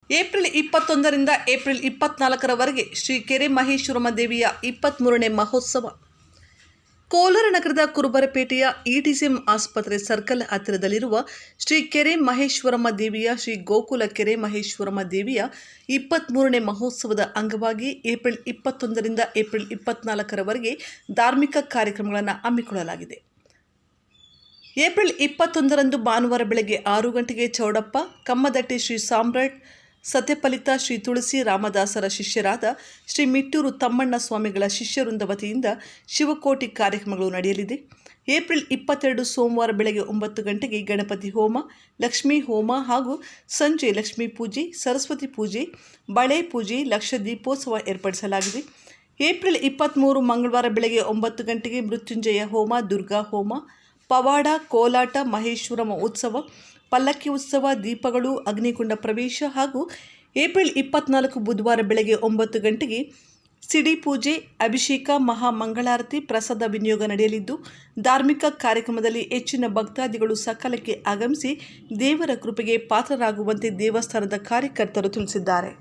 April 21ರಿಂದ April 24ರವರೆಗೆ Shri ಕೆರೆ ಮಹೇಶ್ವರಮ್ಮ ದೇವಿಯ 23ನೇ ಮಹೋತ್ಸವ. ಕೋಲಾರ ನಗರದ ಕುರುಬರಪೇಟೆಯ ಇಟಿಸಿಎಂ ಆಸ್ಪತ್ರೆ ಸರ್ಕಲ್ ಹತ್ತಿರದಲ್ಲಿರುವ ಶ್ರೀ ಕೆರೆ ಮಹೇಶ್ವರಮ್ಮ ದೇವಿಯ ಶ್ರೀ ಗೋಕುಲ ಕೆರೆ ಮಹೇಶ್ವರಮ್ಮ ದೇವಿಯ 23ನೇ ಮಹೋತ್ಸವದ ಅಂಗವಾಗಿ ಏಪ್ರಿಲ್ 21ರಿಂದ ಏಪ್ರಿಲ್ 24ರವರೆಗೆ ಧಾರ್ಮಿಕ ಕಾರ್ಯಕ್ರಮಗಳನ್ನು ಹಮ್ಮಿಕೊಳ್ಳಲಾಗಿದೆ. ಏಪ್ರಿಲ್ 21ರಂದು ಭಾನುವಾರ ಬೆಳಗ್ಗೆ 6 ಗಂಟೆಗೆ ಚೌಡಪ್ಪ, ಕಮ್ಮದಟ್ಟಿ ಶ್ರೀ ಸಾಮ್ರಾಟ್ ಸತ್ಯಫಲಿತ ಶ್ರೀ ತುಳಸಿ ರಾಮದಾಸರ ಶಿಷ್ಯರಾದ ಶ್ರೀ ಮಿಟ್ಟೂರು ತಮ್ಮಣ್ಣ ಸ್ವಾಮಿಗಳ ಶಿಷ್ಯವೃಂದ ವತಿಯಿಂದ ಶಿವಕೋಟಿ ಕಾರ್ಯಕ್ರಮಗಳು ನಡೆಯಲಿದೆ. ಏಪ್ರಿಲ್ 22 ಸೋಮವಾರ ಬೆಳಗ್ಗೆ 9 ಗಂಟೆಗೆ ಗಣಪತಿ ಹೋಮ, ಲಕ್ಷ್ಮೀ ಹೋಮ ಹಾಗೂ ಸಂಜೆ ಲಕ್ಷ್ಮೀ ಪೂಜೆ, ಸರಸ್ವತಿ ಪೂಜೆ, ಬಳೆ ಪೂಜೆ, ಲಕ್ಷ ದೀಪೋತ್ಸವ ಏರ್ಪಡಿಸಲಾಗಿದೆ. ಏಪ್ರಿಲ್ 23 ಮಂಗಳವಾರ ಬೆಳಗ್ಗೆ 9 ಗಂಟೆಗೆ ಮೃತ್ಯುಂಜಯ ಹೋಮ, ದುರ್ಗಾ ಹೋಮ, ಪವಾಡ, ಕೋಲಾಟ, ಮಹೇಶ್ವರಮ್ಮ ಉತ್ಸವ, ಪಲ್ಲಕ್ಕಿ ಉತ್ಸವ, ದೀಪಗಳು, ಅಗ್ನಿಕುಂಡ ಪ್ರವೇಶ ಹಾಗೂ ಏಪ್ರಿಲ್ 24 ಬುಧವಾರ ಬೆಳಗ್ಗೆ 9 ಗಂಟೆಗೆ ಸಿಡಿ ಪೂಜೆ, ಅಭಿಷೇಕ, ಮಹಾ ಮಂಗಳಾರತಿ, ಪ್ರಸಾದ ವಿನಿಯೋಗ ನಡೆಯಲಿದ್ದು, ಧಾರ್ಮಿಕ ಕಾರ್ಯಕ್ರಮದಲ್ಲಿ ಹೆಚ್ಚಿನ ಭಕ್ತಾದಿಗಳು ಸಕಾಲಕ್ಕೆ ಆಗಮಿಸಿ ದೇವರ ಕೃಪೆಗೆ ಪಾತ್ರರಾಗುವಂತೆ ದೇವಸ್ಥಾನದ ಕಾರ್ಯಕರ್ತರು ತಿಳಿಸಿದ್ದಾರೆ.